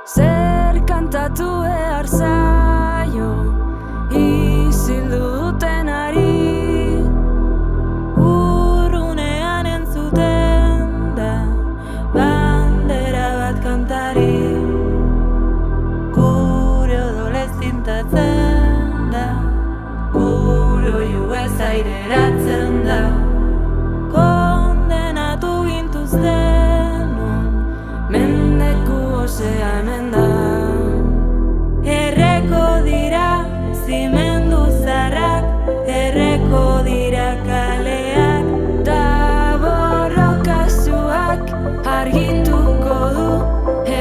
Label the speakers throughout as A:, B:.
A: Zer kantatu behar zaio isildu dutenari, urrunean entzuten da bandera bat kantari. Gure odolez tintatzen da, gure oihu ez aireratzen da. Kondenatu gintuztenun mendeku osea hemen da. Erreko dira zimendu zarrak, erreko dira kaleak, ta borrokasuak argituko du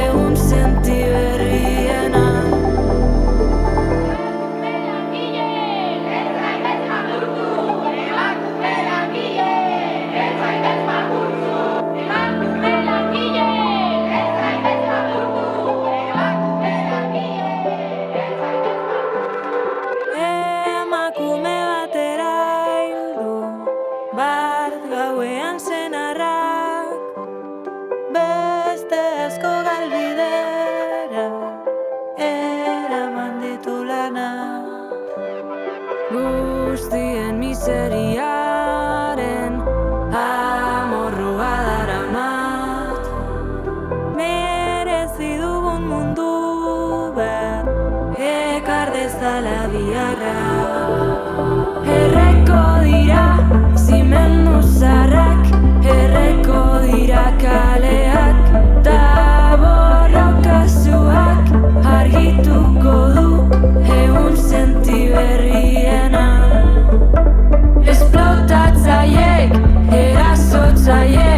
A: egun senti berriena. Emakume batera hildu bat gauean senarrak, beste asko galbidera eraman ditu lanak. Guztien miseriaren amorrua daramat, merezi dugun mundu bat ekar dezala biharra. Erreko dira zimendu zarrak, erreko dira kaleak, ta borrokasuak argituko du egun senti berriena. Esplotatzaileek, erasotzaileek